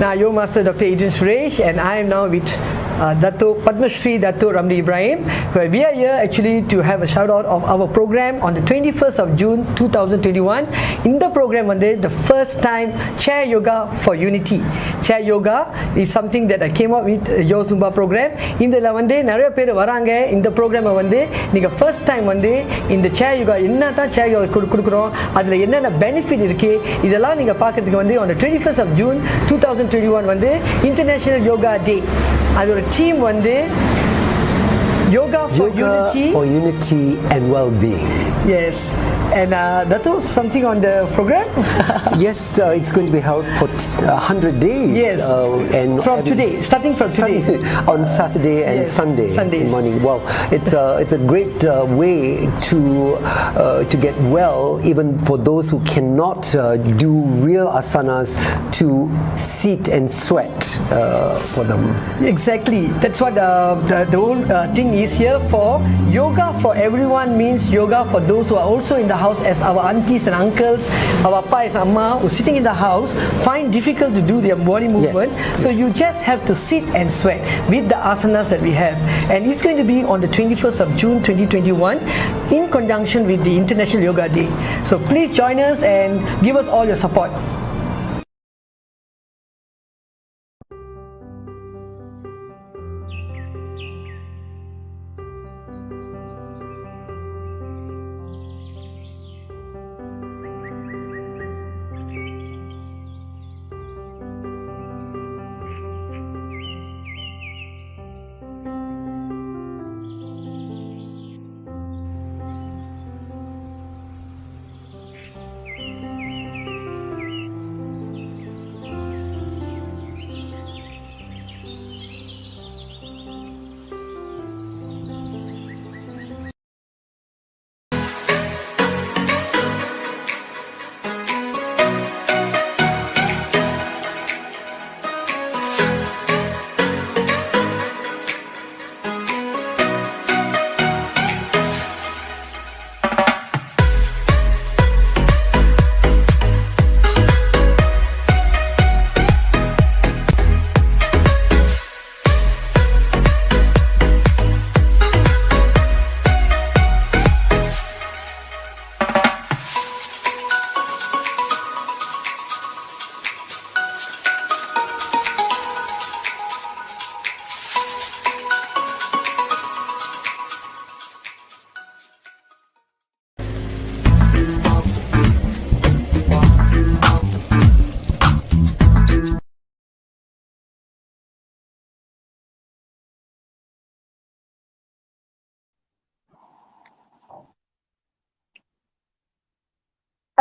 Now, your master, Dr. Adrian Suresh, and I am now with Dato Padma Shri Dato Ramli Ibrahim. We are here actually to have a shout out of our program on the 21st of June 2021. In the program, the first time Chair Yoga for Unity. Chair Yoga is something that I came up with Yo Zumba program. In the நிறைய பேர் வராங்க இந்த ப்ரோக்ராமை நீங்க first time இந்த சேர் யோகா என்ன தான் சேர் யோகா கொடுக்குறோம், அதுல என்னென்ன பெனிஃபிட் இருக்கு, இதெல்லாம் நீங்க பார்க்கறதுக்கு on the 21st of June 2021 international yoga day. அதோட theme Yoga for Unity and Well-being. Yes. And Dato, something on the program? Yes, it's going to be held for 100 days. Yes. And from today, starting from today. On Saturday and Sunday morning. Well, it's a great way to get well, even for those who cannot do real asanas, to sit and sweat for them. Exactly. That's what the whole thing is here for. Yoga for everyone means yoga for those who are also in the house, as our aunties and uncles, our appa and amma who sitting in the house find difficult to do their body movement. So you just have to sit and sweat with the asanas that we have. And it's going to be on the 21st of June 2021 in conjunction with the International Yoga Day. So please join us and give us all your support.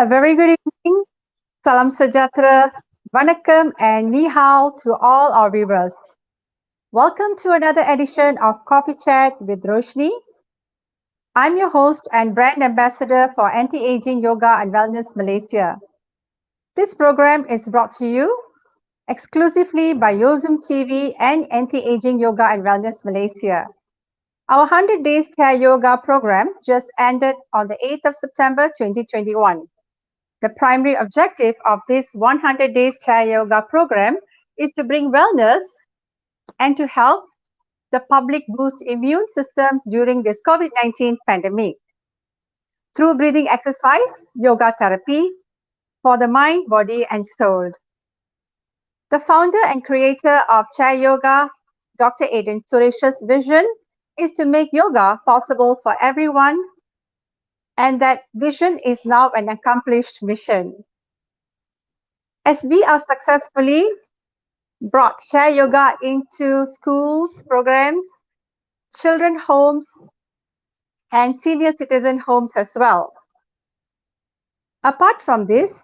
A very good evening, Salam Sejahtera, Vanakkam and Ni Hao to all our viewers. Welcome to another edition of Coffee Chat with Roshanee. I'm your host and brand ambassador for Anti-Aging Yoga and Wellness Malaysia. This program is brought to you exclusively by Yozum TV and Anti-Aging Yoga and Wellness Malaysia. Our 100 Days Chair Yoga program just ended on the 8th of September 2021. The primary objective of this 100 Days Chair Yoga program is to bring wellness and to help the public boost immune system during this COVID-19 pandemic. Through breathing exercise, yoga therapy for the mind, body and soul. The founder and creator of Chair Yoga, Dr. Adrian Suresh's vision is to make yoga possible for everyone, and that vision is now an accomplished mission. As we are successfully brought Chair Yoga into schools, programs, children homes, and senior citizen homes as well. Apart from this,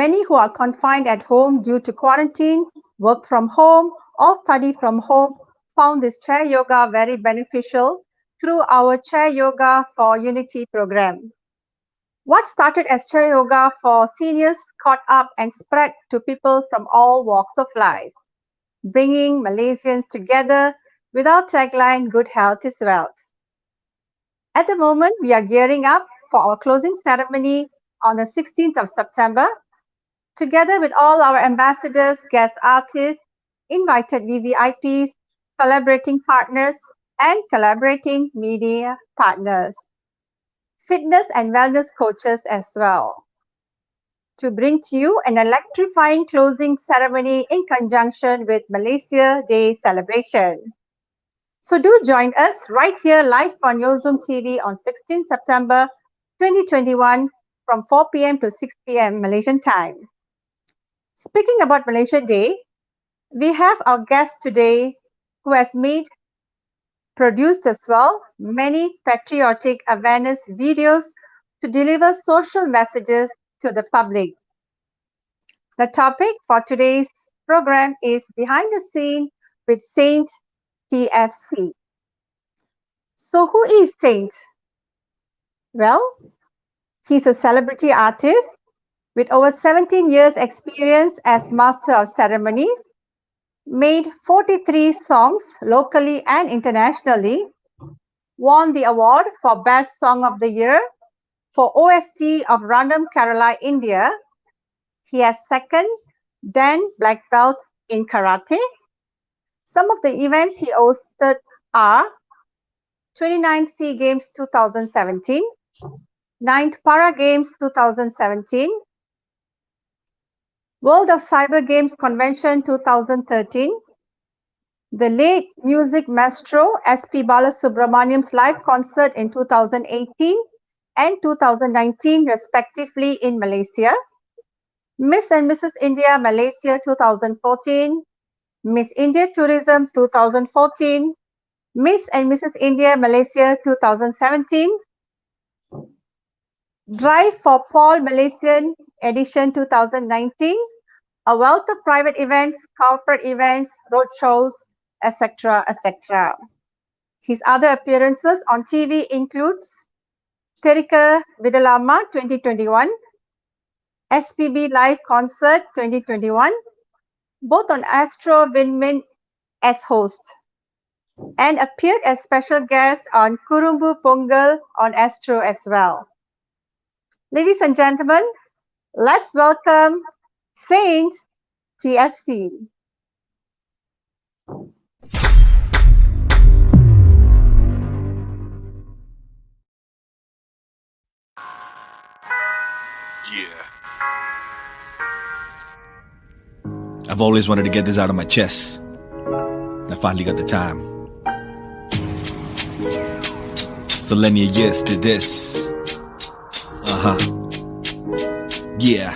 many who are confined at home due to quarantine, work from home, or study from home found this Chair Yoga very beneficial through our Chair Yoga for Unity program. What started as Chair Yoga for seniors caught up and spread to people from all walks of life, bringing Malaysians together with our tagline, Good Health is Wealth. At the moment, we are gearing up for our closing ceremony on the 16th of September together with all our ambassadors, guest artists, invited VVIPs, collaborating partners, and collaborating media partners, fitness and wellness coaches as well, to bring to you an electrifying closing ceremony in conjunction with Malaysia Day celebration. So do join us right here live on Zoom TV on 16 September 2021 from 4 p.m. to 6 p.m. Malaysian time. Speaking about Malaysia Day, we have our guest today who has produced as well many patriotic awareness videos to deliver social messages to the public. The topic for today's program is Behind the Scene with Saint TFC. So who is Saint? Well, he's a celebrity artist with over 17 years experience as master of ceremonies, made 43 songs locally and internationally, won the award for Best Song of the Year for OST of Random Kerala, India. He has second Dan black belt in karate. Some of the events he hosted are 29th SEA Games 2017, 9th Para Games 2017, World of Cyber Games Convention 2013, the late music maestro S.P. Balasubramaniam's live concert in 2018 and 2019 respectively in Malaysia, Miss and Mrs. India Malaysia 2014, Miss India Tourism 2014, Miss and Mrs. India Malaysia 2017, Drive for Paul Malaysian Edition 2019, a wealth of private events, corporate events, roadshows, etc., etc. His other appearances on TV includes Terika Vidalama 2021, SPB Live Concert 2021, both on Astro Winmin as host, and appeared as special guest on Kurumbu Pongal on Astro as well. Ladies and gentlemen, let's welcome Saint TFC. Yeah. I've always wanted to get this out of my chest. I finally got the time. So lend me years to this. Yeah.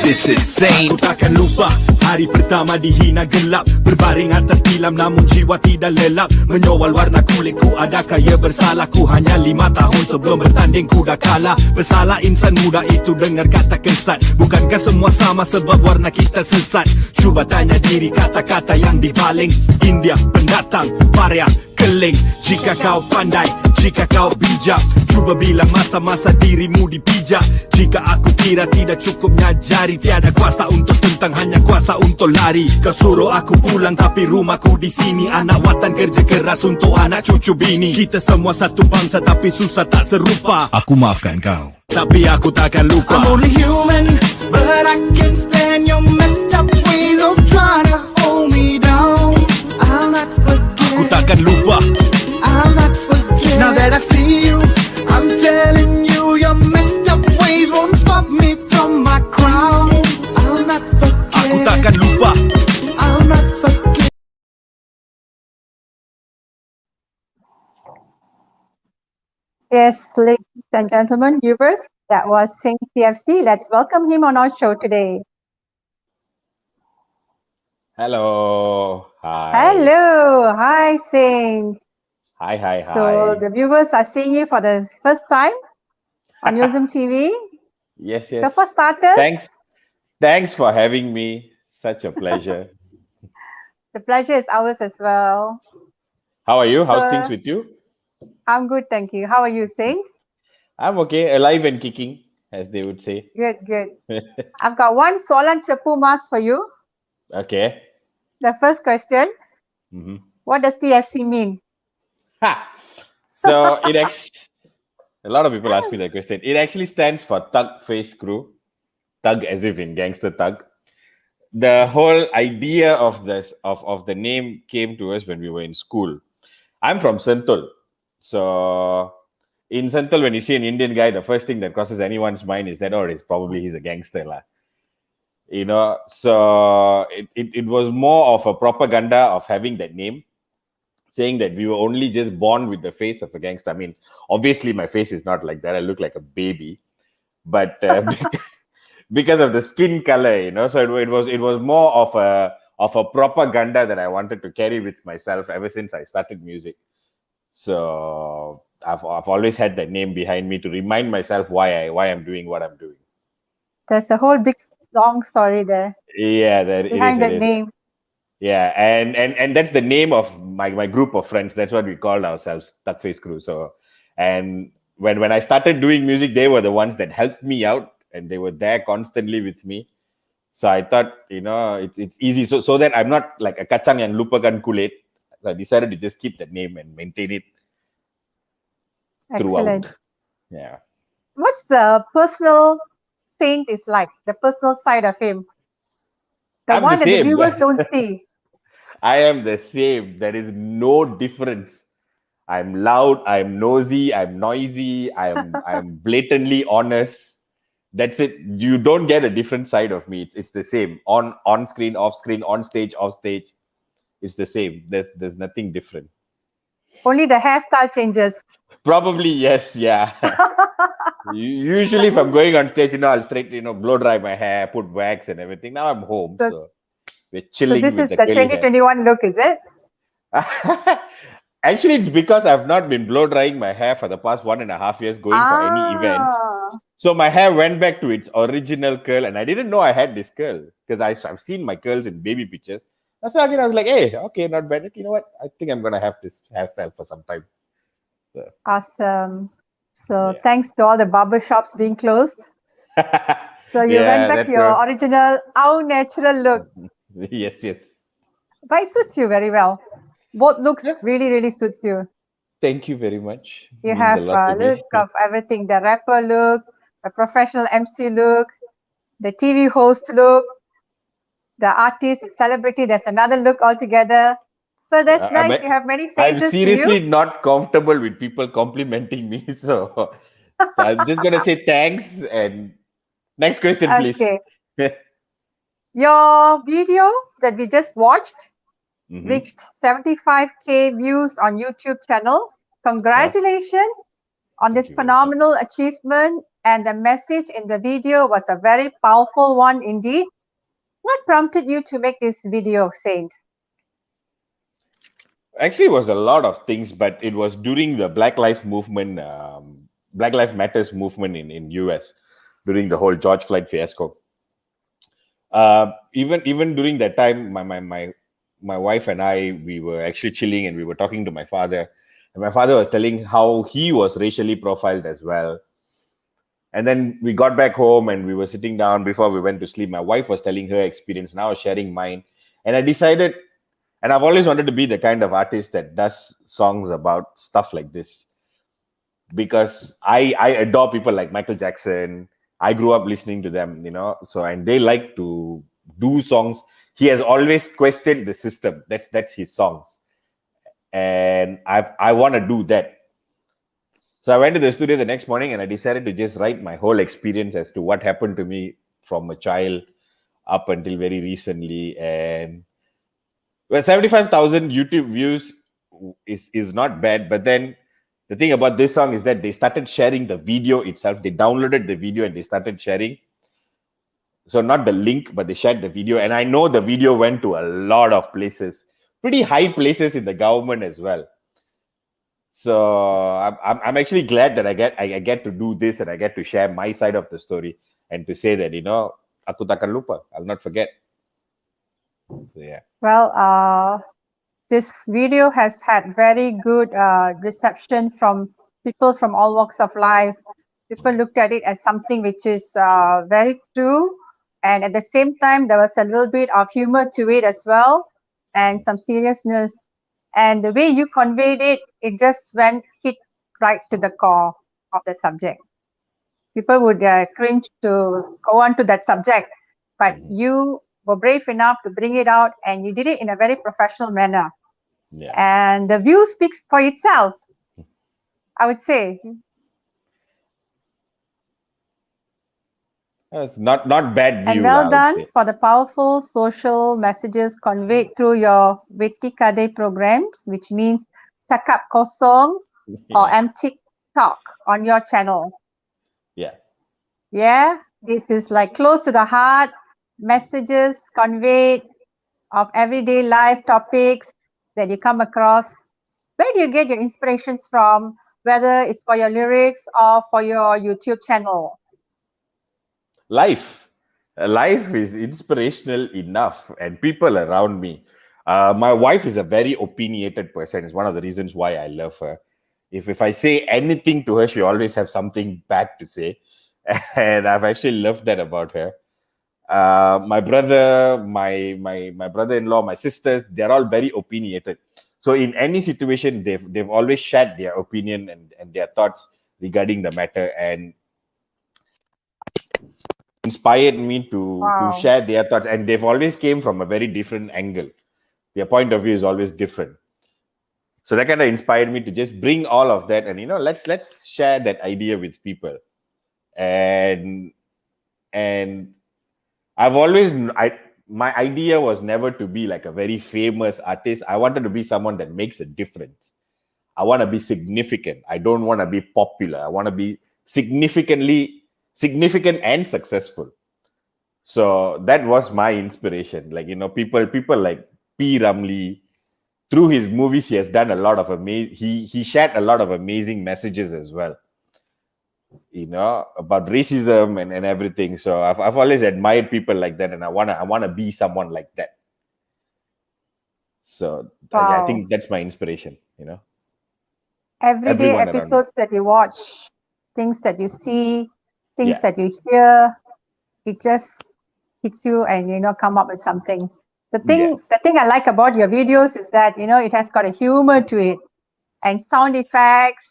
This is Saint. Ku takkan lupa hari pertama dihina gelap, berbaring atas tilam namun jiwa tidak lelap. Menyowal warna kulitku, adakah ia bersalah? Ku hanya 5 tahun sebelum bertanding ku dah kalah. Bersalah insan muda itu dengar kata kesat. Bukankah semua sama sebab warna kita sesat? Cuba tanya diri kata-kata yang dibaling. India pendatang, Paria keling. Jika kau pandai, jika kau bijak, cuba bilang masa-masa dirimu dipijak. Jika aku kira tidak cukup nyajari, tiada kuasa untuk tentang, hanya kuasa untuk lari. Kau suruh aku pulang tapi rumahku di sini. Anak watan kerja keras untuk anak cucu bini. Kita semua satu bangsa tapi susah tak serupa. Aku maafkan kau, tapi aku takkan lupa. I'm only human, but I can't stand your messed up ways of trying to hold me down. I'll not forget. Aku takkan lupa. I'll not forget. Now that I see you, I'm telling you, your messed up ways won't stop me from my crown. I'll not forget. Aku takkan lupa. I'll not forget. Yes, ladies and gentlemen, viewers, that was Saint TFC. Let's welcome him on our show today. Hello. Hi. Hello. Hi, Saint. Hi, hi, So hi. the viewers are seeing you for the first time on Zoom TV. Yes, yes. So for starters, Thanks for having me. Such a pleasure. the pleasure is ours as well. How are you? How's So- things with you? I'm good, thank you. How are you, Saint? I'm okay, alive and kicking, as they would say. Good, good. I've got one Solan Chapu mask for you. Okay. The first question, Mhm. what does TFC mean? Ha! So a lot of people ask me that question. It actually stands for Thug Face Crew. thug, as if in gangster thug. The whole idea of this of the name came to us when we were in school. I'm from Sentul, so in Sentul, when you see an Indian guy, the first thing that crosses anyone's mind is that, oh, it's probably he's a gangster, lah. So it was more of a propaganda of having that name, saying that we were only just born with the face of a gangster. I mean, obviously my face is not like that. I look like a baby, but because of the skin color, so it was more of a propaganda that I wanted to carry with myself ever since I started music. So I've always had that name behind me to remind myself why I'm doing what I'm doing. There's a whole big long story there. Yeah, behind that name. Yeah, and that's the name of my group of friends. That's what we called ourselves, Tuckface Crew. So, and when I started doing music, they were the ones that helped me out, and they were there constantly with me. So I thought, it's easy. So that I'm not like a kacang yang lupakan kulit. So I decided to just keep that name and maintain it throughout. Excellent. Yeah. What's the personal Saint is like? The personal side of him. The one that the viewers don't see. I am the same. There is no difference. I'm loud, I'm nosy, I'm noisy, I'm blatantly honest. That's it. You don't get a different side of me. It's the same. On screen, off screen, on stage, off stage. It's the same. There's nothing different. Only the hairstyle changes. Probably, yes, yeah. Usually if I'm going on stage, I'll straight, blow dry my hair, put wax and everything. Now I'm home, so we're chilling. So this is the 2021 look, is it? Actually, it's because I've not been blow drying my hair for the past 1.5 years going for any event. So my hair went back to its original curl, and I didn't know I had this curl because I've seen my curls in baby pictures. So again, I was like, hey, okay, not bad. You know what? I think I'm gonna have this hairstyle for some time. So. Awesome. So thanks to all the barber shops being closed. So you went back to your original, our natural look. Yes. But it suits you very well. Both looks really suits you. Thank you very much. You have a look of everything. The rapper look, the professional MC look, the TV host look, the artist, the celebrity. There's another look altogether. So that's nice. You have many faces. I'm seriously not comfortable with people complimenting me. So I'm just going to say thanks. And next question, please. Your video that we just watched reached 75K views on YouTube channel. Congratulations on this phenomenal achievement. And the message in the video was a very powerful one indeed. What prompted you to make this video, Saint? Actually, it was a lot of things, but it was during the Black Lives movement, Black Lives Matters movement in US, during the whole George Floyd fiasco. Even during that time, my wife and I, we were actually chilling and we were talking to my father. And my father was telling how he was racially profiled as well. And then we got back home and we were sitting down before we went to sleep. My wife was telling her experience, and I was sharing mine. And I decided, and I've always wanted to be the kind of artist that does songs about stuff like this. Because I adore people like Michael Jackson. I grew up listening to them, so, and they like to do songs. He has always questioned the system. That's his songs. And I want to do that. So I went to the studio the next morning and I decided to just write my whole experience as to what happened to me from a child up until very recently. And 75,000 YouTube views is not bad. But then the thing about this song is that they started sharing the video itself. They downloaded the video and they started sharing. So not the link, but they shared the video. And I know the video went to a lot of places, pretty high places in the government as well. So I'm actually glad that I get to do this and I get to share my side of the story and to say that, aku takkan lupa, I'll not forget. So, yeah. Well, this video has had very good reception from people from all walks of life. People looked at it as something which is very true. And at the same time, there was a little bit of humor to it as well and some seriousness. And the way you conveyed it, it just hit right to the core of the subject. people would cringe to go on to that subject. But you were brave enough to bring it out, and you did it in a very professional manner. Yeah. And the view speaks for itself, I would say. It's not bad And view, lah, I well would done say. for the powerful social messages conveyed through your Witty Kade programs, which means cakap kosong or Yeah. empty talk on your channel. Yeah. Yeah, this is like close to the heart, messages conveyed of everyday life topics that you come across. Where do you get your inspirations from, whether it's for your lyrics or for your YouTube channel? Life is inspirational enough, and people around me. My wife is a very opinionated person. It's one of the reasons why I love her. If I say anything to her, she always has something back to say, and I've actually loved that about her. My brother, my brother-in-law, my sisters, they're all very opinionated. So in any situation, they've always shared their opinion and their thoughts regarding the matter, and inspired me to Wow. share their thoughts. And they've always came from a very different angle. Their point of view is always different. So that kind of inspired me to just bring all of that, and let's share that idea with people. And I've always my idea was never to be like a very famous artist. I wanted to be someone that makes a difference. I want to be significant. I don't want to be popular. I want to be significant and successful. So that was my inspiration. Like, people like P. Ramlee, through his movies, he has done a lot of he shared a lot of amazing messages as well, about racism and everything. So I've always admired people like that, and I wanna be someone like that. So I Wow. think that's my inspiration. Everyday Everyone around me. episodes that you watch, things that you see, things Yeah. that you hear, it just hits you and come up with something. The thing I like about your videos is that it has got a humor to it, and sound effects,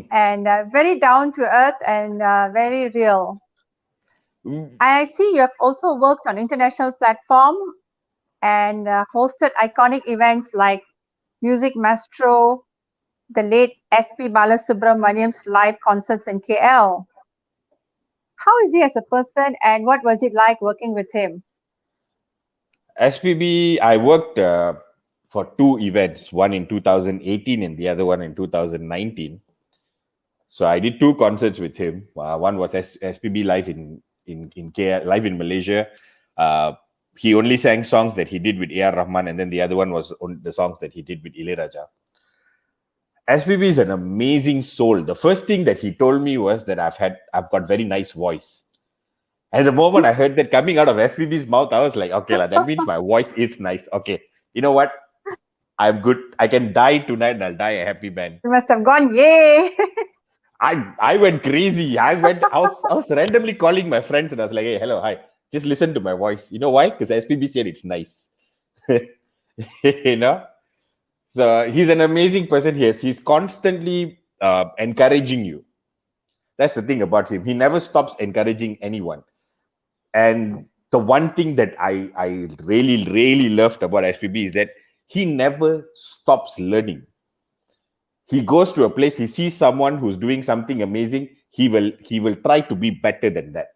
and very down to earth and very real. I see you have also worked on international platform and hosted iconic events like Music Maestro, the late S.P. Balasubramaniam's live concerts in KL. How is he as a person, and what was it like working with him? SPB, I worked for 2 events, one in 2018 and the other one in 2019. So I did 2 concerts with him. One was SPB live in KL, live in Malaysia. He only sang songs that he did with A.R. Rahman, and then the other one was on the songs that he did with Ilaiyaraaja. SPB is an amazing soul. The first thing that he told me was that I've got very nice voice. And the moment I heard that coming out of SPB's mouth, I was like, okay, that means my voice is nice. Okay, you know what? I'm good. I can die tonight and I'll die a happy man. You must have gone, yay! I went crazy. I was randomly calling my friends and I was like, hey, hello, hi. Just listen to my voice. You know why? Because SPB said it's nice. So he's an amazing person. He's constantly encouraging you. That's the thing about him. He never stops encouraging anyone. And the one thing that I really, really loved about SPB is that he never stops learning. He goes to a place, he sees someone who's doing something amazing, he will try to be better than that.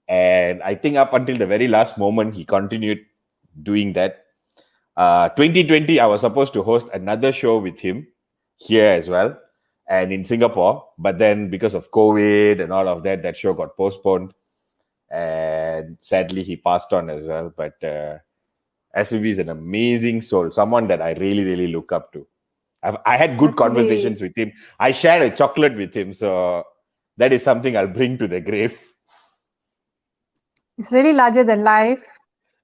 And I think up until the very last moment, he continued doing that. 2020, I was supposed to host another show with him here as well, and in Singapore. But then because of COVID and all of that, that show got postponed. And sadly, he passed on as well. But SPB is an amazing soul, someone that I really, really look up to. I had good conversations with him. I shared a chocolate with him. So that is something I'll bring to the grave. It's really larger than life.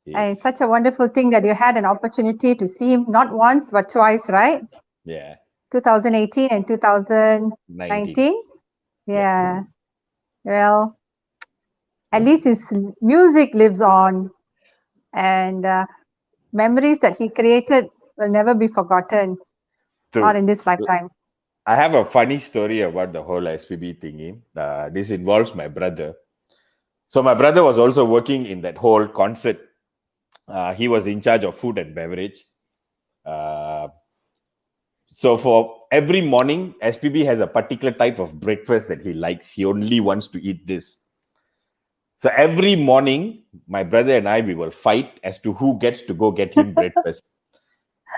Yes. And it's such a wonderful thing that you had an opportunity to see him not once, but twice, right? Yeah. 2018 and 2019. Yeah. Well, at least his music lives on, and memories that he created will never be forgotten. True. Not in this lifetime. I have a funny story about the whole SPB thingy. This involves my brother. So my brother was also working in that whole concert. He was in charge of food and beverage. So for every morning, SPB has a particular type of breakfast that he likes. He only wants to eat this. So every morning, my brother and I, we will fight as to who gets to go get him breakfast.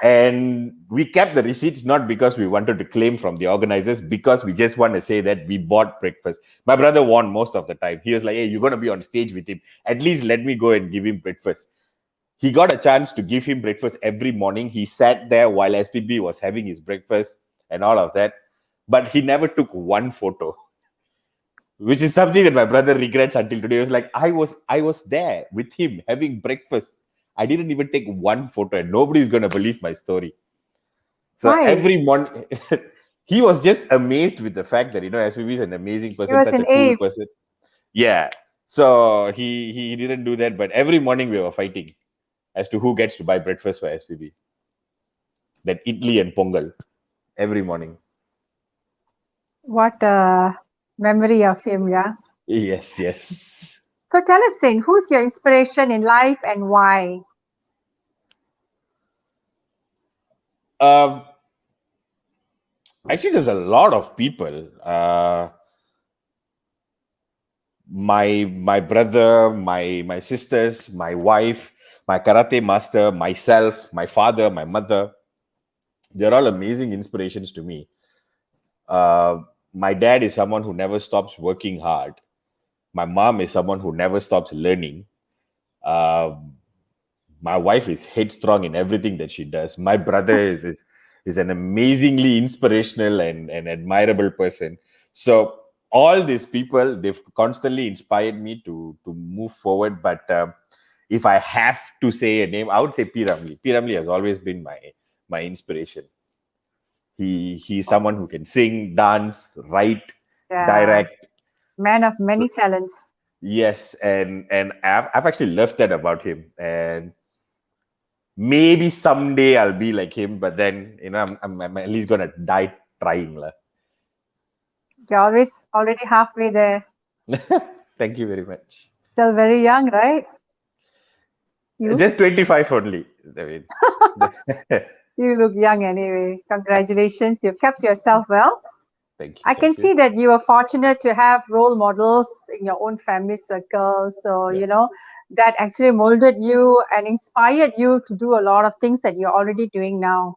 And we kept the receipts not because we wanted to claim from the organizers, because we just want to say that we bought breakfast. My brother won most of the time. He was like, hey, you're going to be on stage with him. At least let me go and give him breakfast. He got a chance to give him breakfast every morning. He sat there while SPB was having his breakfast and all of that. But he never took one photo, which is something that my brother regrets until today. He was like, I was there with him having breakfast. I didn't even take one photo, and nobody's going to believe my story. So Why? every morning, he was just amazed with the fact that, SPB is an amazing person, was such an a cool ape. person. Yeah. So he didn't do that, but every morning we were fighting as to who gets to buy breakfast for SPB. That idli and pongal every morning. What a memory of him, yeah. Yes, yes. So tell us then, who's your inspiration in life and why? Actually, there's a lot of people. My brother, my sisters, my wife, my karate master, myself, my father, my mother. They're all amazing inspirations to me. My dad is someone who never stops working hard. My mom is someone who never stops learning. My wife is headstrong in everything that she does. My brother is an amazingly inspirational and admirable person. So all these people, they've constantly inspired me to move forward. But if I have to say a name, I would say P. Ramli. P. Ramli has always been my inspiration. He's someone who can sing, dance, write, Yeah, direct. man of many talents. Yes, and I've actually loved that about him. And maybe someday I'll be like him, but then I'm at least gonna die trying, lah. You're already halfway there. Thank you very much. Still very young, right? You? Just 25 only. I mean, You look young anyway. Congratulations. You've kept yourself well. thank you. I can Thank you. see that you are fortunate to have role models in your own family circle. So, Yeah. that actually molded you and inspired you to do a lot of things that you're already doing now.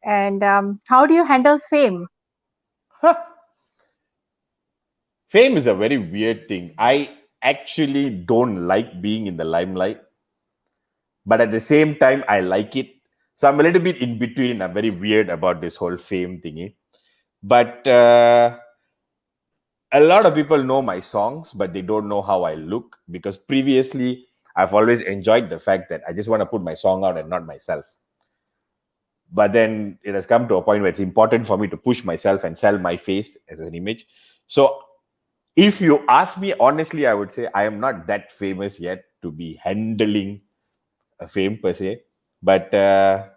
And how do you handle fame? Fame is a very weird thing. I actually don't like being in the limelight, but at the same time, I like it. So I'm a little bit in between. I'm very weird about this whole fame thingy. But a lot of people know my songs, but they don't know how I look, because previously I've always enjoyed the fact that I just want to put my song out and not myself. But then it has come to a point where it's important for me to push myself and sell my face as an image. So if you ask me honestly, I would say I am not that famous yet to be handling a fame per se. But I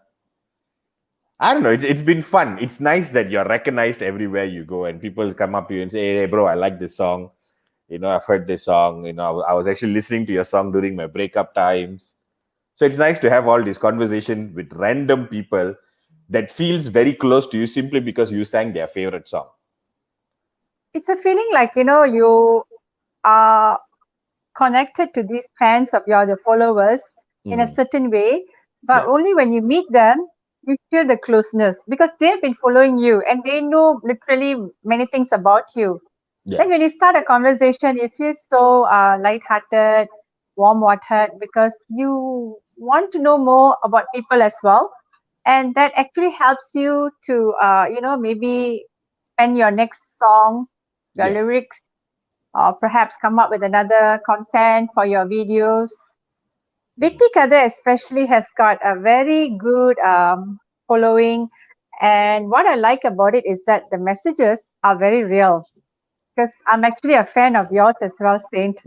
don't know. It's been fun. It's nice that you're recognized everywhere you go, and people come up to you and say, "Hey, bro, I like this song. I've heard this song. I was actually listening to your song during my breakup times." So it's nice to have all this conversation with random people that feels very close to you simply because you sang their favorite song. It's a feeling like, you are connected to these fans of yours, the followers, in a certain way, but Yeah. only when you meet them, you feel the closeness because they've been following you and they know literally many things about you. Yeah. Then when you start a conversation, you feel so light-hearted, warm-hearted because you want to know more about people as well. And that actually helps you to, maybe pen your next song, your Yeah. lyrics, or perhaps come up with another content for your videos. Vikti Kada especially has got a very good following, and what I like about it is that the messages are very real. Because I'm actually a fan of yours as well, Saint,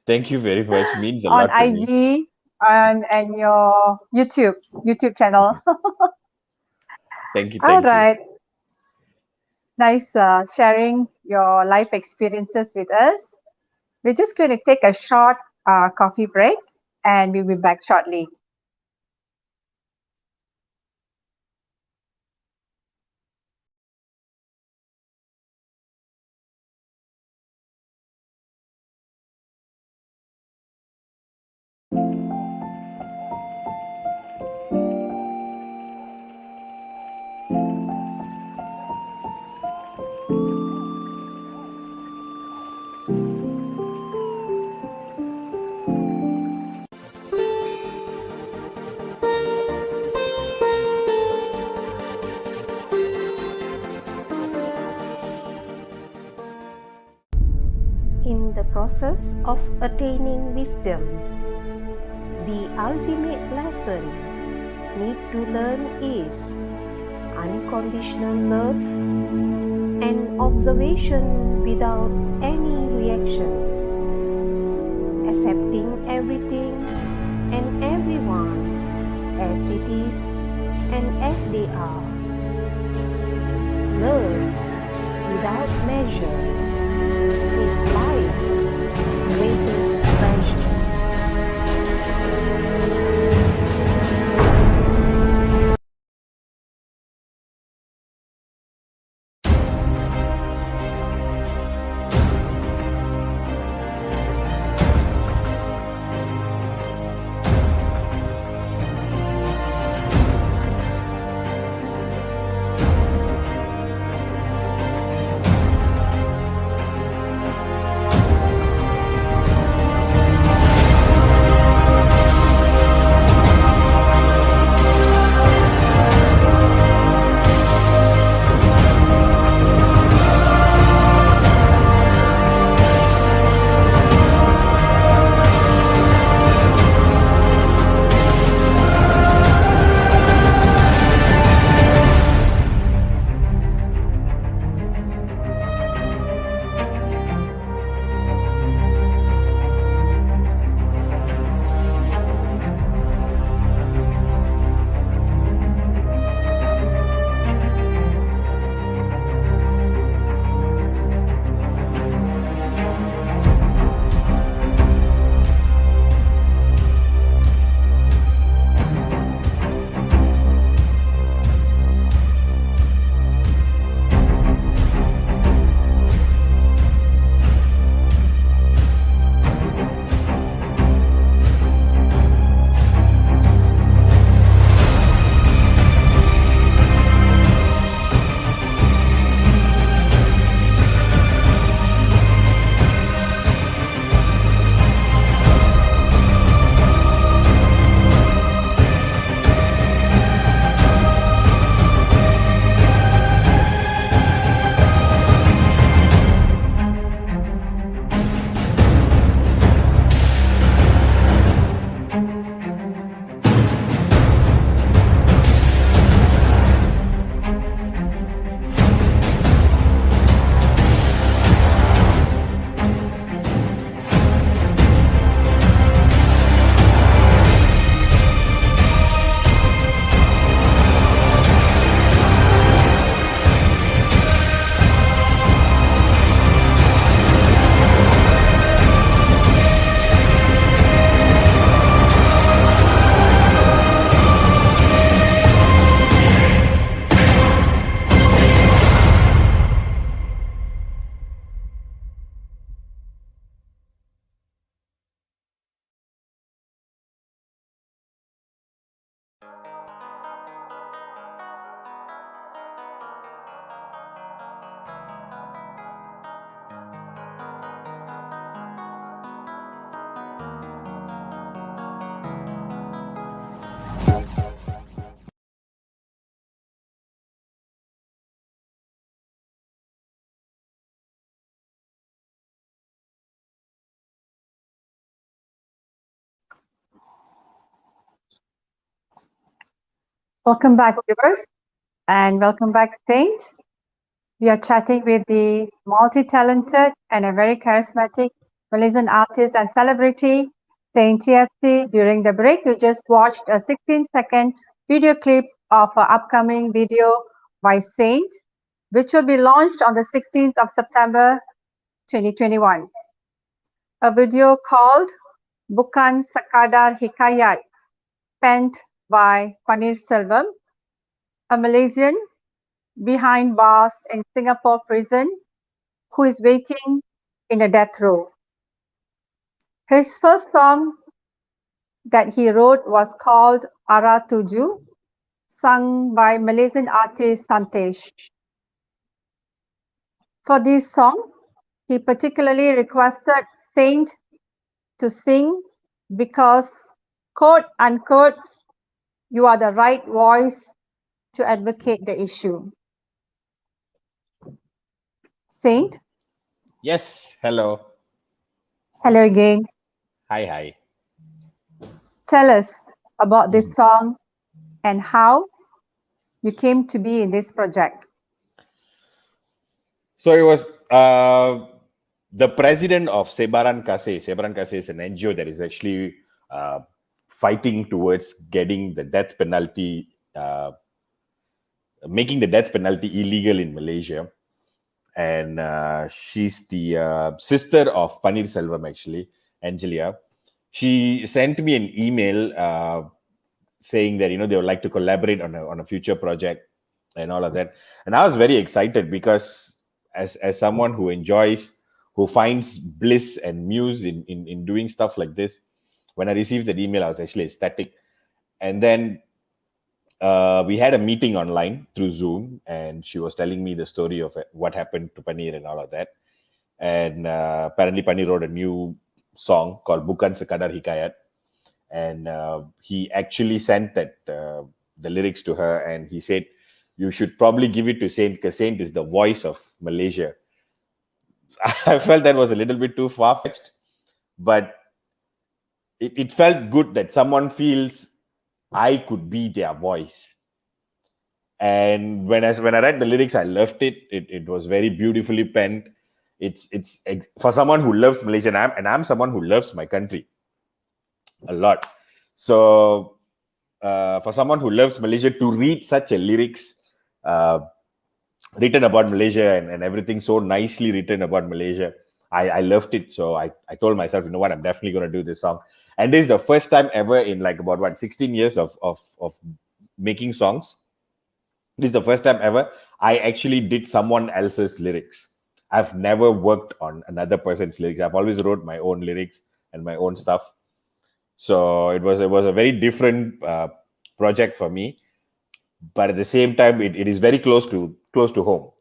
Thank you very much. Means a on lot to me. IG and your YouTube channel. Thank you. All Thank you. right. nice sharing your life experiences with us. We're just going to take a short coffee break and we'll be back shortly. In the process of attaining wisdom, the ultimate lesson need to learn is unconditional love and observation without any reactions, accepting everything and everyone as it is and as they are. Love without measure is life's greatest treasure. Welcome back, viewers, and welcome back, Saint. We are chatting with the multi-talented and a very charismatic Malaysian artist and celebrity, Saint TFC. During the break, you just watched a 16-second video clip of an upcoming video by Saint. which will be launched on the 16th of September 2021. A video called Bukan Sekadar Hikayat, penned by Paneerselvam, a Malaysian behind bars in Singapore prison who is waiting in a death row. His first song that he wrote was called Ara Tuju, sung by Malaysian artist Santesh. For this song, he particularly requested Saint to sing because, quote unquote, you are the right voice to advocate the issue. Saint? Yes, hello. Hello again. Hi. Tell us about this song and how you came to be in this project. So it was the president of Sebaran Kasih. Sebaran Kasih is an NGO that is actually fighting towards getting the death penalty, making the death penalty illegal in Malaysia. And she's the sister of Paneerselvam, actually, Angelia. She sent me an email saying that, they would like to collaborate on a future project and all of that. And I was very excited because as someone who enjoys, who finds bliss and muse in doing stuff like this, when I received that email, I was actually ecstatic. And then we had a meeting online through Zoom, and she was telling me the story of what happened to Paneer and all of that. And apparently Paneer wrote a new song called Bukan Sekadar Hikayat. And he actually sent that the lyrics to her, and he said, you should probably give it to Saint, because Saint is the voice of Malaysia. I felt that was a little bit too far-fetched, but it felt good that someone feels I could be their voice. And when I read the lyrics, I loved it. It was very beautifully penned. It's for someone who loves Malaysia, and I'm someone who loves my country a lot. So for someone who loves Malaysia to read such a lyrics written about Malaysia and everything so nicely written about Malaysia, I loved it. So I told myself, you know what, I'm definitely going to do this song. And this is the first time ever in like about 16 years of making songs. This is the first time ever I actually did someone else's lyrics. I've never worked on another person's lyrics. I've always wrote my own lyrics and my own stuff. So it was a very different project for me, but at the same time, it is very close to home.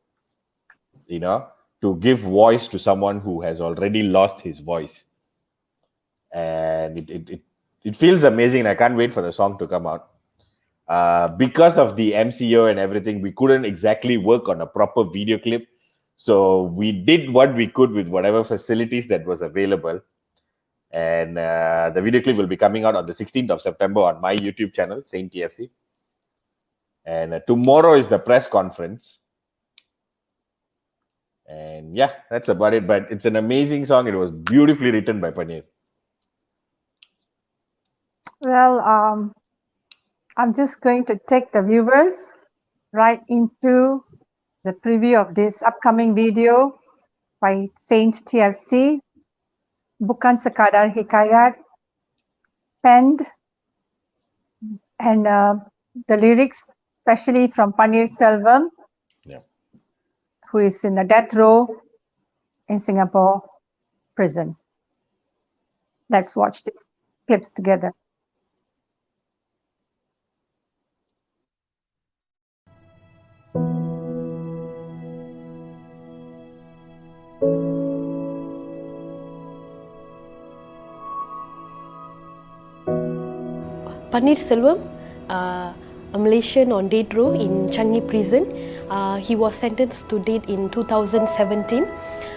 To give voice to someone who has already lost his voice, and it feels amazing. I can't wait for the song to come out. Because of the MCO and everything, we couldn't exactly work on a proper video clip, so we did what we could with whatever facilities that was available. And the video clip will be coming out on the 16th of September on my YouTube channel, Saint TFC. And tomorrow is the press conference. And yeah, that's about it. But it's an amazing song. It was beautifully written by Paneer. Well, I'm just going to take the viewers right into the preview of this upcoming video by Saint TFC. Bukan Sekadar Hikayat, penned, and the lyrics, especially from Paneerselvam, who is in a death row in Singapore prison. Let's watch these clips together. Paneerselvam, a Malaysian on death row in Changi prison. He was sentenced to death in 2017,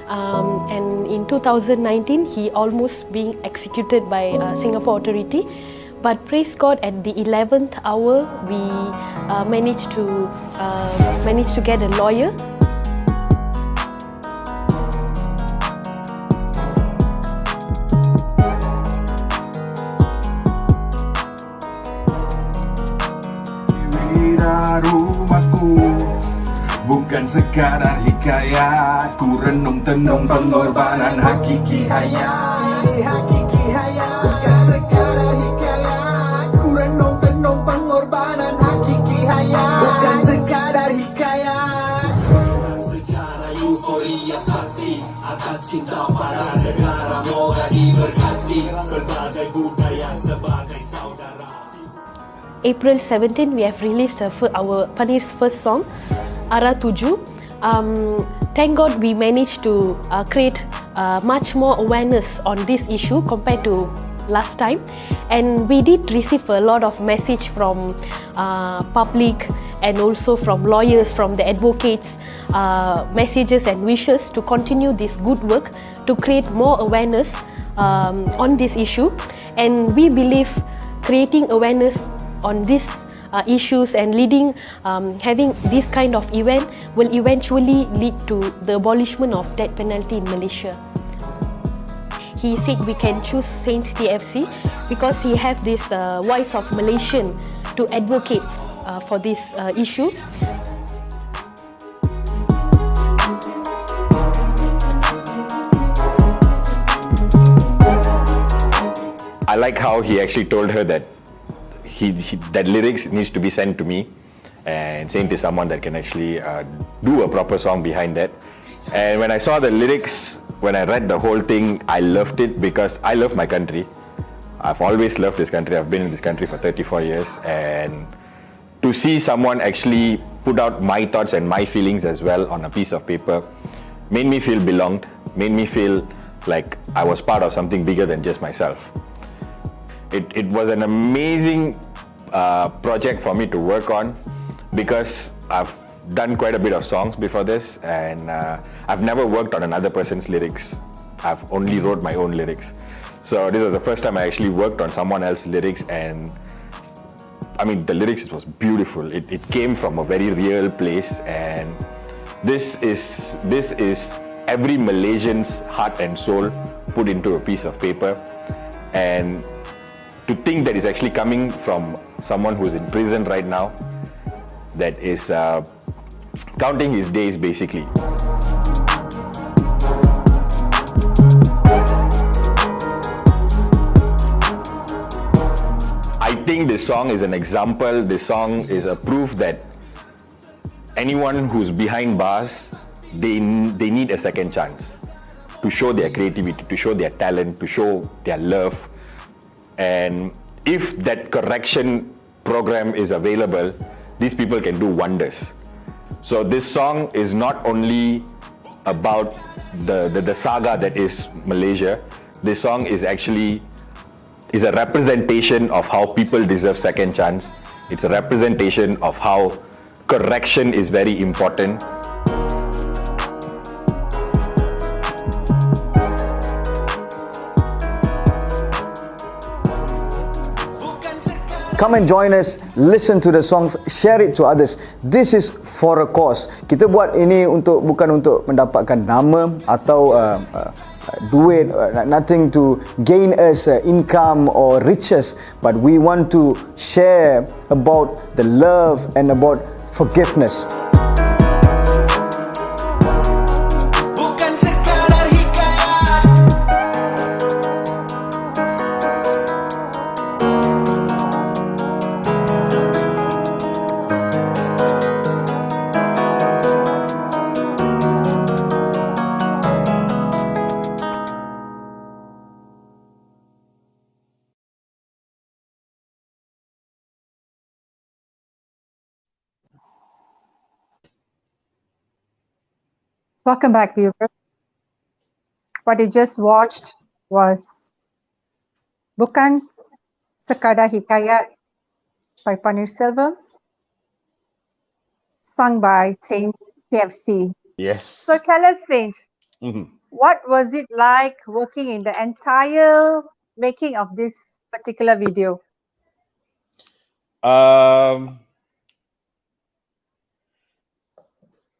and in 2019 he almost being executed by Singapore authority. But praise God, at the 11th hour we managed to get a lawyer. Bukan sekadar hikayat, ku renung-tenung pengorbanan hakiki hayat. Hakiki hayat. Bukan sekadar hikayat, ku renung-tenung pengorbanan hakiki hayat. Bukan sekadar hikayat. Sejarah euforia sakti atas cinta pada negara, moga diberkati berbagai budaya sebagai saudara. April 17, we have released our Panir's first song, Ara Tuju. Thank God we managed to create much more awareness on this issue compared to last time, and we did receive a lot of message from public and also from lawyers, from the advocates, messages and wishes to continue this good work to create more awareness on this issue. And we believe creating awareness on these issues and having this kind of event will eventually lead to the abolishment of death penalty in Malaysia. He said we can choose Saint TFC because he has this voice of Malaysian to advocate for this issue. I like how he actually told her that that lyrics needs to be sent to me, and Saint is someone that can actually do a proper song behind that. And when I saw the lyrics, when I read the whole thing, I loved it because I love my country. I've always loved this country. I've been in this country for 34 years, and to see someone actually put out my thoughts and my feelings as well on a piece of paper made me feel belonged, made me feel like I was part of something bigger than just myself. It was an amazing project for me to work on because I've done quite a bit of songs before this, and I've never worked on another person's lyrics. I've only wrote my own lyrics. So this was the first time I actually worked on someone else's lyrics, and I mean the lyrics was beautiful. It came from a very real place, and this is every Malaysian's heart and soul put into a piece of paper. And to think that it's actually coming from someone who's in prison right now, that is counting his days basically. I think this song is an example, this song is a proof that anyone who's behind bars, they need a second chance to show their creativity, to show their talent, to show their love. And if that correction program is available, these people can do wonders. So this song is not only about the saga that is Malaysia. This song is actually a representation of how people deserve second chance. It's a representation of how correction is very important. Come and join us, listen to the songs, share it to others. This is for a cause. Kita buat ini bukan untuk mendapatkan nama atau duit, nothing to gain us income or riches, but we want to share about the love and about forgiveness. Welcome back, viewers. What you just watched was Bukan Sekadar Hikayat by Panir Silva, sung by Saint TFC. Yes. So tell us, Saint, what was it like working in the entire making of this particular video?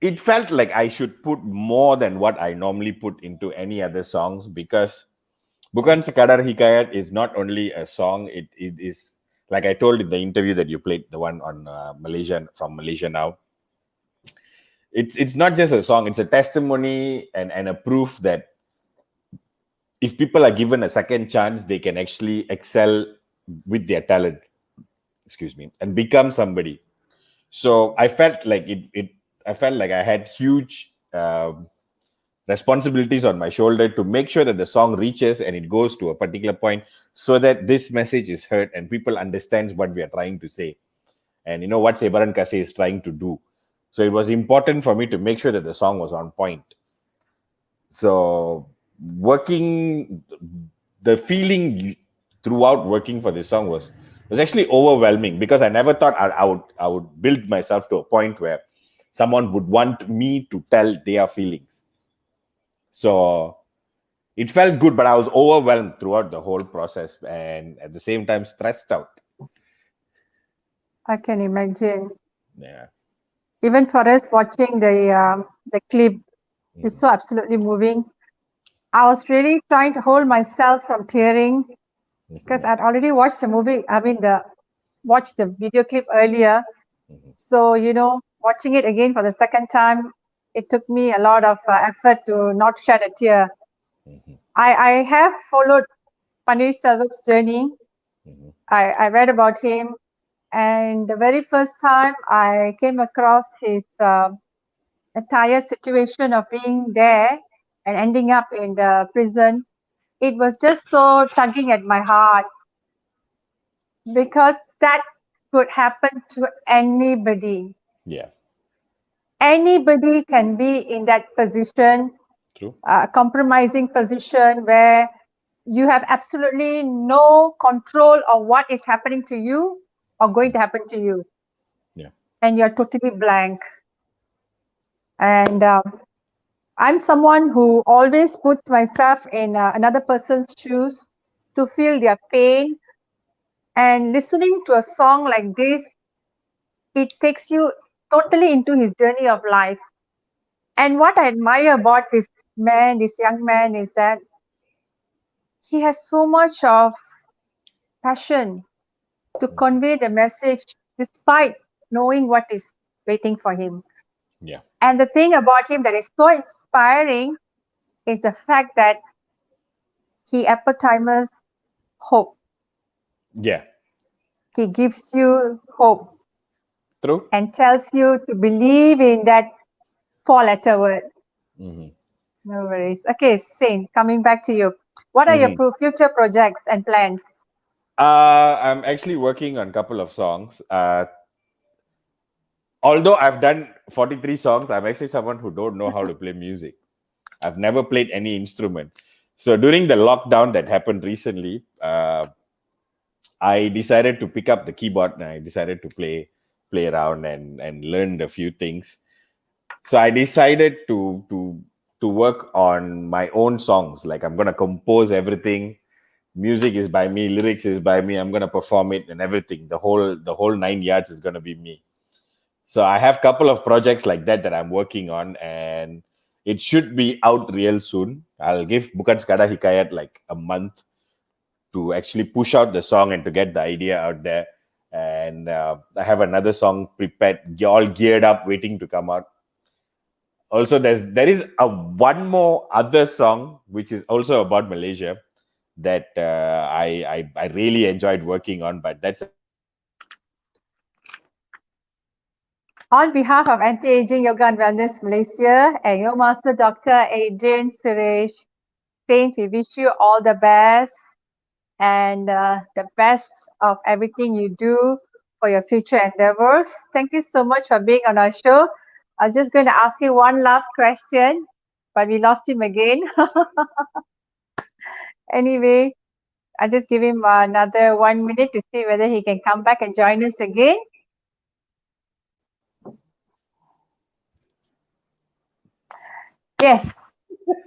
It felt like I should put more than what I normally put into any other songs, because Bukan Sekadar Hikayat is not only a song, it is, like I told in the interview that you played, the one on from Malaysia Now. it's not just a song, it's a testimony and a proof that if people are given a second chance, they can actually excel with their talent, and become somebody. So I felt like I felt like I had huge responsibilities on my shoulder to make sure that the song reaches and it goes to a particular point, so that this message is heard and people understands what we are trying to say, and what Sebaran Kase is trying to do. So it was important for me to make sure that the song was on point. So the feeling throughout working for this song was actually overwhelming, because I never thought I would build myself to a point where someone would want me to tell their feelings. So it felt good, but I was overwhelmed throughout the whole process, and at the same time stressed out. I can imagine. Yeah. Even for us watching the clip, it's so absolutely moving. I was really trying to hold myself from tearing, because I'd already watched the movie. Watched the video clip earlier. So watching it again for the second time, it took me a lot of effort to not shed a tear. I have followed Paneerselvam's journey. I read about him, and the very first time I came across his entire situation of being there and ending up in the prison, it was just so tugging at my heart, because that could happen to anybody. Yeah. Anybody can be in that position, True. compromising position where you have absolutely no control of what is happening to you or going to happen to you. Yeah. And you're totally blank. And I'm someone who always puts myself in another person's shoes to feel their pain. And listening to a song like this, it takes you totally into his journey of life. And what I admire about this young man, is that he has so much of passion to convey the message despite knowing what is waiting for him. Yeah. And the thing about him that is so inspiring is the fact that he epitomizes hope. Yeah. He gives you hope. True. And tells you to believe in that four-letter word. Mm-hmm. No worries. Okay, Saint, coming back to you. What are your future projects and plans? I'm actually working on a couple of songs. Although I've done 43 songs, I'm actually someone who don't know how to play music. I've never played any instrument. So during the lockdown that happened recently, I decided to pick up the keyboard and I decided to play around and learn a few things. So I decided to work on my own songs. Like, I'm gonna compose everything. Music is by me, lyrics is by me. I'm gonna perform it and everything. The whole 9 yards is gonna be me. So I have a couple of projects like that I'm working on, and it should be out real soon. I'll give Bukan Sekadar Hikayat like a month to actually push out the song and to get the idea out there. And I have another song prepared, all geared up, waiting to come out. Also, there is one more other song which is also about Malaysia that I really enjoyed working on, but that's. On behalf of Anti-Aging Yoga and Wellness Malaysia and your Master Dr. Adrian Suresh, Saint, we wish you all the best and the best of everything you do for your future endeavors. Thank you so much for being on our show. I was just going to ask you one last question, but we lost him again. Anyway, I'll just give him another 1 minute to see whether he can come back and join us again. Yes,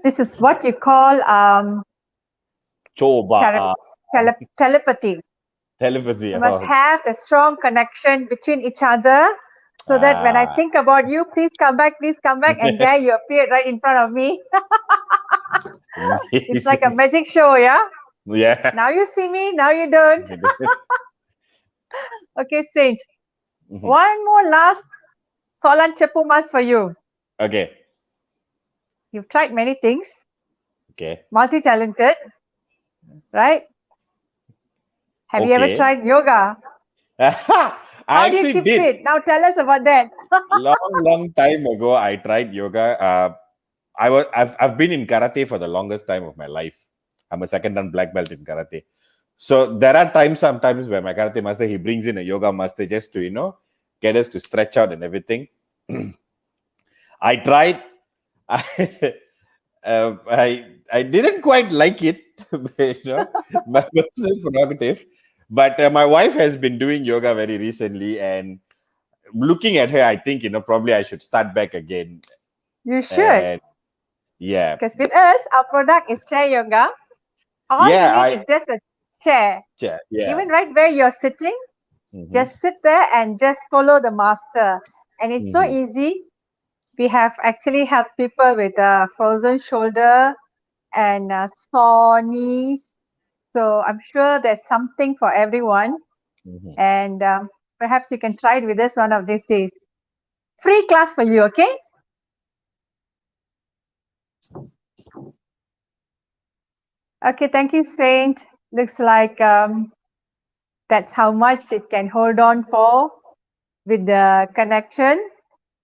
this is what you call telepathy. Telepathy. You must have a strong connection between each other, so that when I think about you, please come back, and there you appear right in front of me. It's like a magic show, yeah? Yeah. Now you see me, now you don't. Okay, Saint. One more last soalan cepu mas for you. Okay. You've tried many things. Okay. Multi-talented, right? Have you ever Okay. tried yoga? I How do you actually keep did. fit? Now tell us about that. Long time ago, I tried yoga. I've been in karate for the longest time of my life. I'm a second dan black belt in karate. So there are sometimes where my karate master, he brings in a yoga master just to, get us to stretch out and everything. I tried. I, I didn't quite like it, my personal prerogative. But my wife has been doing yoga very recently, and looking at her, I think probably I should start back again. You should. And yeah, Because with us, our product is chair yoga. All you need is just a chair. yeah. Even right where you're sitting, just sit there and just follow the master. And it's so easy. We have actually helped people with frozen shoulder and sore knees. So I'm sure there's something for everyone. And perhaps you can try it with us one of these days. Free class for you, okay? Okay, thank you, Saint. Looks like that's how much it can hold on for with the connection.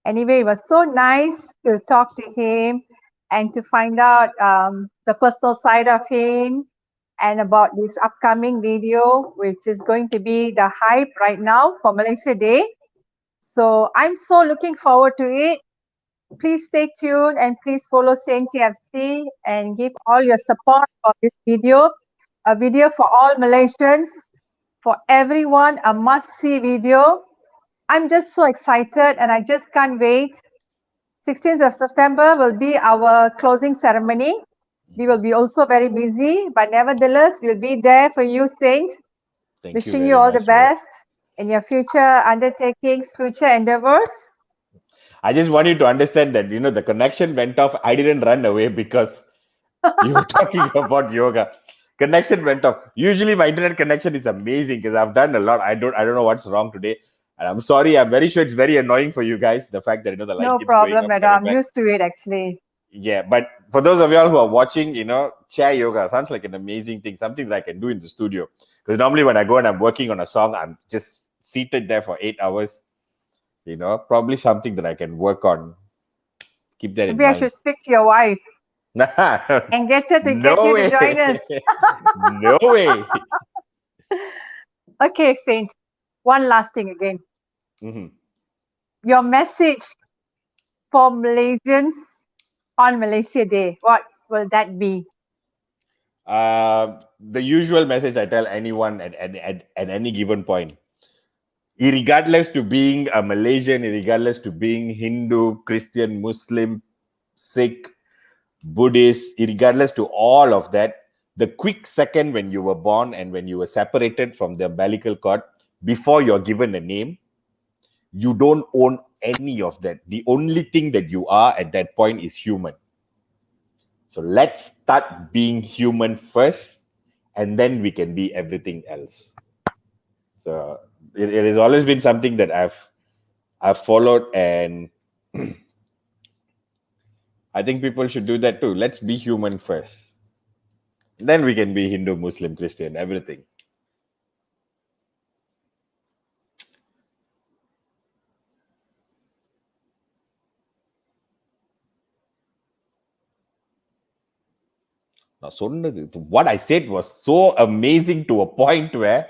Anyway, it was so nice to talk to him and to find out the personal side of him and about this upcoming video, which is going to be the hype right now for Malaysia Day. So I'm so looking forward to it. Please stay tuned and please follow Saint TFC and give all your support for this video. A video for all Malaysians, for everyone, a must-see video. I'm just so excited and I just can't wait. 16th of September will be our closing ceremony. We will be also very busy, but nevertheless, we'll be there for you, Saint. Wishing you all the best in your future undertakings, future endeavors. I just want you to understand that, the connection went off. I didn't run away because you were talking about yoga. Connection went off. Usually my internet connection is amazing because I've done a lot. I don't know what's wrong today. And I'm sorry. I'm very sure it's very annoying for you guys. The fact that, the light No keeps going problem, up. madam. I'm used to it, actually. Yeah. But for those of y'all who are watching, chair yoga sounds like an amazing thing. Something that I can do in the studio. Because normally when I go and I'm working on a song, I'm just seated there for 8 hours. Probably something that I can work on. Keep that in mind. Maybe I should speak to your wife and get her to get you to join us. No way. Okay, Saint. One last thing again. Your message for Malaysians on Malaysia Day, what will that be? The usual message I tell anyone at any given point. Regardless to being a Malaysian, regardless to being Hindu, Christian, Muslim, Sikh, Buddhist, regardless to all of that, the quick second when you were born and when you were separated from the umbilical cord, before you're given a name, you don't own any of that. The only thing that you are at that point is human. So let's start being human first, and then we can be everything else. So it has always been something that I've followed, and I think people should do that too. Let's be human first. Then we can be Hindu, Muslim, Christian, everything. What I said was so amazing to a point where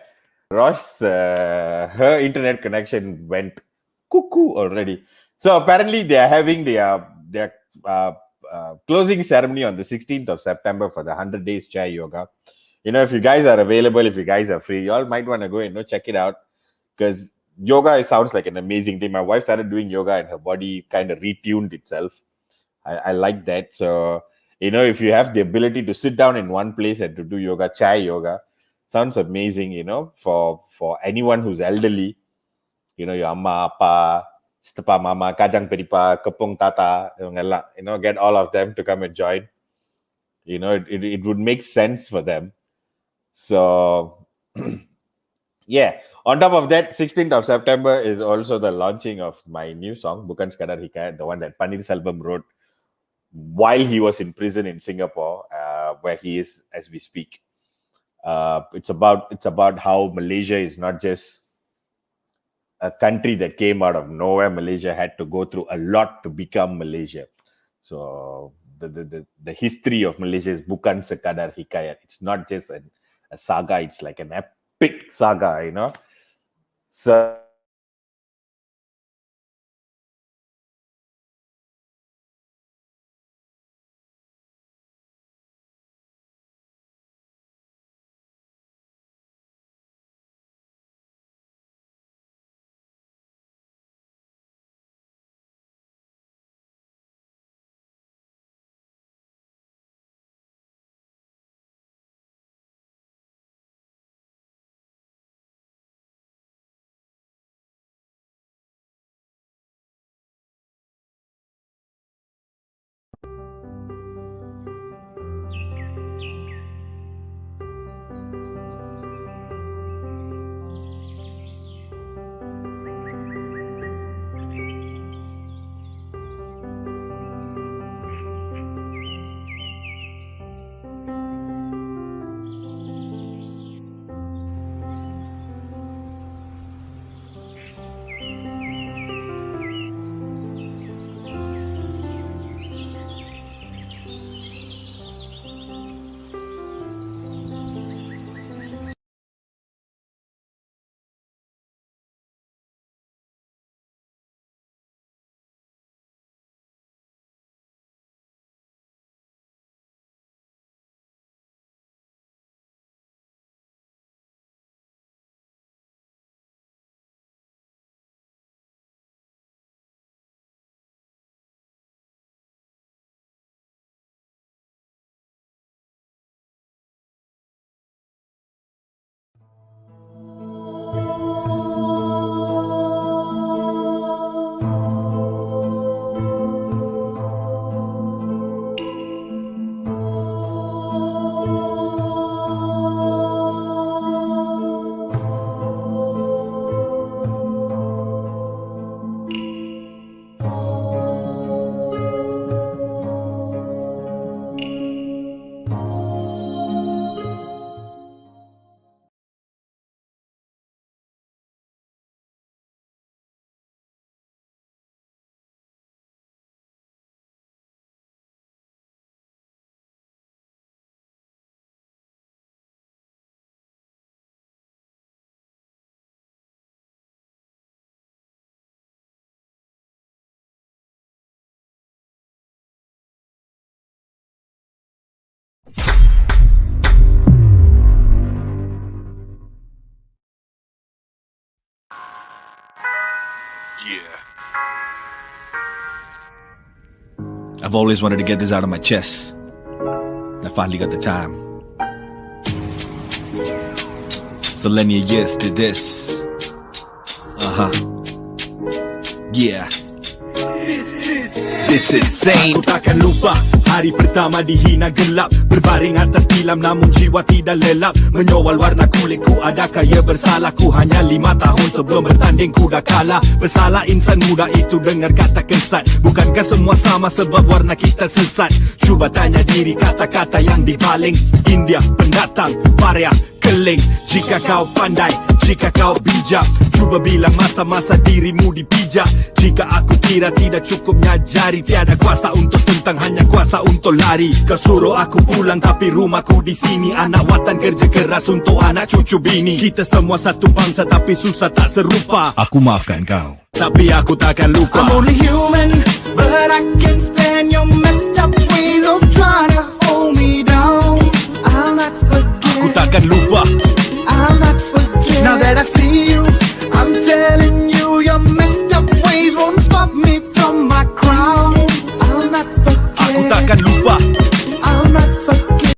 Rosh's her internet connection went cuckoo already. So apparently they are having their closing ceremony on the 16th of September for the 100 days chair yoga. If you guys are available, if you guys are free, you all might want to go and check it out, because yoga sounds like an amazing thing. My wife started doing yoga and her body kind of retuned itself. I like that. So if you have the ability to sit down in one place and to do yoga, chai yoga, sounds amazing, for anyone who's elderly, your amma, appa, stapa mama, kajang peripa, kepung tata, get all of them to come and join. It would make sense for them. So, yeah. On top of that, 16th of September is also the launching of my new song, Bukan Sekadar Hikayat, the one that Panneerselvam wrote while he was in prison in Singapore, where he is as we speak. It's about how Malaysia is not just a country that came out of nowhere. Malaysia had to go through a lot to become Malaysia. So the history of Malaysia is bukan sekadar hikayat. It's not just a saga. It's like an epic saga, So I've always wanted to get this out of my chest. I finally got the time. So lend me a yes to this. Yeah. This is same. Aku takkan lupa hari pertama dihina gelap, berbaring atas tilam namun jiwa tidak lelap. Menyowal warna kulitku, adakah ia bersalah? Ku hanya 5 tahun sebelum bertanding ku dah kalah. Bersalah insan muda itu dengar kata kesat. Bukankah semua sama sebab warna kita sesat? Cuba tanya diri kata-kata yang dibaling. India, pendatang, paria, keling. Jika kau pandai, jika kau bijak, cuba bilang masa-masa dirimu dipijak. Jika aku kira tidak cukup nyajari, tiada kuasa untuk tentang, hanya kuasa untuk lari. Kau suruh aku pulang tapi rumahku di sini. Anak watan kerja keras untuk anak cucu bini. Kita semua satu bangsa tapi susah tak serupa. Aku maafkan kau, tapi aku takkan lupa. I'm only human, but I can't stand your messed up ways of trying to hold me down. I'll not forget. Aku takkan lupa. I'll not forget. Now that I see you, I'm telling you, your messed up ways won't stop me from my crown. I'll not forget. Aku takkan lupa. I'll not forget.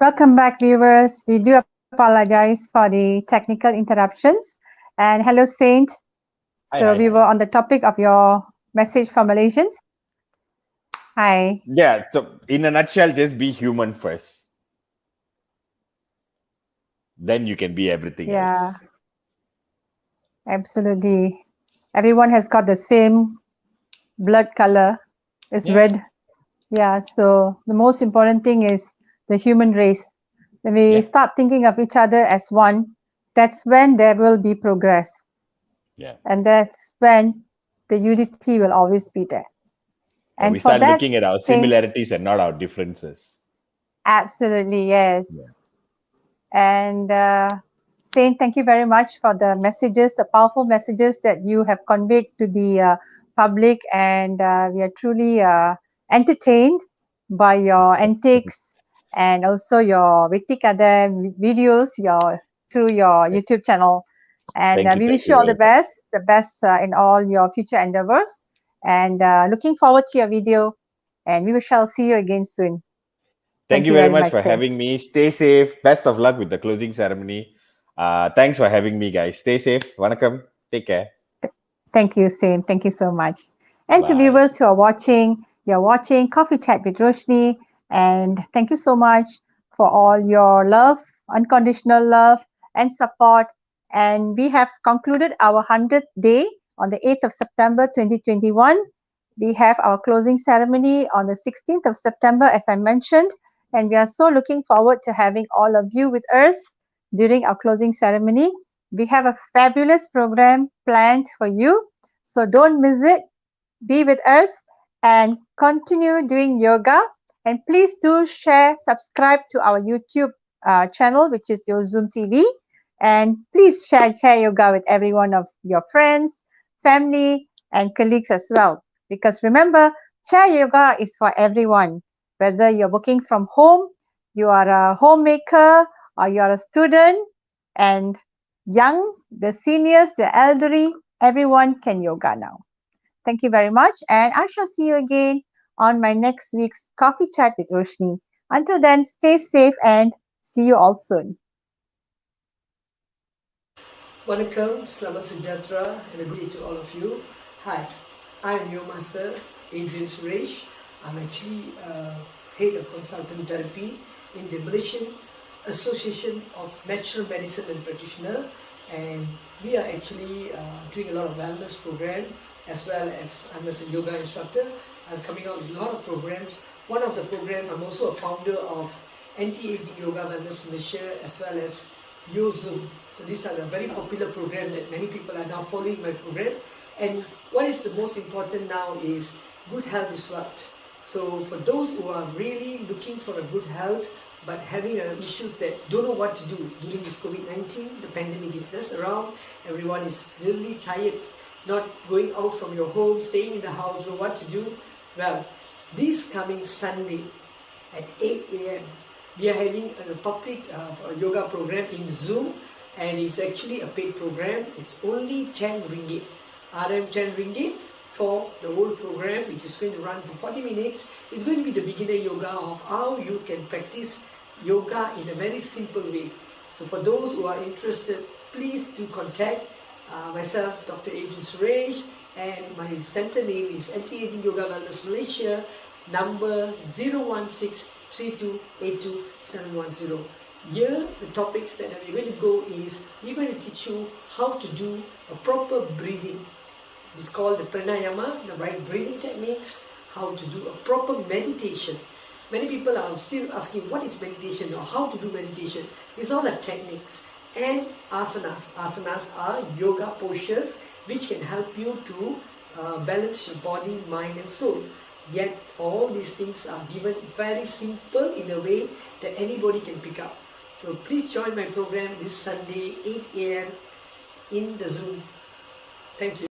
Welcome back, viewers. We do apologize for the technical interruptions. And hello, Saint. So we were on the topic of your message for Malaysians. Hi. Yeah, so in a nutshell, just be human first. Then you can be everything else. Absolutely. Everyone has got the same blood color. It's red. Yeah, so the most important thing is the human race. When we start thinking of each other as one, that's when there will be progress. Yeah. And that's when the unity will always be there. And we start looking at our similarities and not our differences. Absolutely, yes. And Saint, thank you very much for the messages, the powerful messages that you have conveyed to the public, and we are truly entertained by your antics and also your Vitikada videos through your YouTube channel. And we wish you all the best in all your future endeavors. And looking forward to your video. And we shall see you again soon. Thank you very much for having me. Stay safe. Best of luck with the closing ceremony. Thanks for having me, guys. Stay safe. Vanakkam. Take care. Thank you, Saint. Thank you so much. And to viewers who are watching, you're watching Coffee Chat with Roshanee. And thank you so much for all your love, unconditional love and support. And we have concluded our 100th day on the 8th of September 2021. We have our closing ceremony on the 16th of September, as I mentioned. And we are so looking forward to having all of you with us during our closing ceremony. We have a fabulous program planned for you. So don't miss it. Be with us and continue doing yoga. And please do share, subscribe to our YouTube channel, which is your Zoom TV. And please share yoga with every one of your friends, family, and colleagues as well. Because remember, chair yoga is for everyone. Whether you're working from home, you are a homemaker, or you are a student, and young, the seniors, the elderly, everyone can yoga now. Thank you very much, and I shall see you again on my next week's Coffee Chat with Roshanee. Until then, stay safe and see you all soon. Vanakkam, Selamat Sejahtera, and a good day to all of you. Hi, I am your master, Adrian Suresh. I'm actually head of consultant therapy in the Malaysian Association of Natural Medicine and Practitioner, and we are actually doing a lot of wellness program, as well as I'm a yoga instructor. I'm coming out with a lot of programs. One of the program, I'm also a founder of Anti-Aging Yoga Wellness Malaysia, as well as Zoom. So these are the very popular program that many people are now following my program. And what is the most important now is good health is wealth. So for those who are really looking for a good health, but having issues that don't know what to do during this COVID-19, the pandemic is just around, everyone is really tired, not going out from your home, staying in the house, know what to do. Well, this coming Sunday at 8 a.m., we are having a public yoga program in Zoom, and it's actually a paid program. It's only 10 ringgit. RM 10 ringgit for the whole program, which is going to run for 40 minutes. It's going to be the beginner yoga of how you can practice yoga in a very simple way. So for those who are interested, please do contact myself, Dr. Adrian Suresh, and my center name is Anti-Aging Yoga Wellness Malaysia, number 01632827110. Here, the topics that we're going to go is, we're going to teach you how to do a proper breathing. It's called the pranayama, the right breathing techniques, how to do a proper meditation. Many people are still asking what is meditation or how to do meditation. It's all the techniques. And asanas. Asanas are yoga postures which can help you to balance your body, mind and soul. Yet all these things are given very simple in a way that anybody can pick up. So please join my program this Sunday 8 a.m. in the Zoom. Thank you.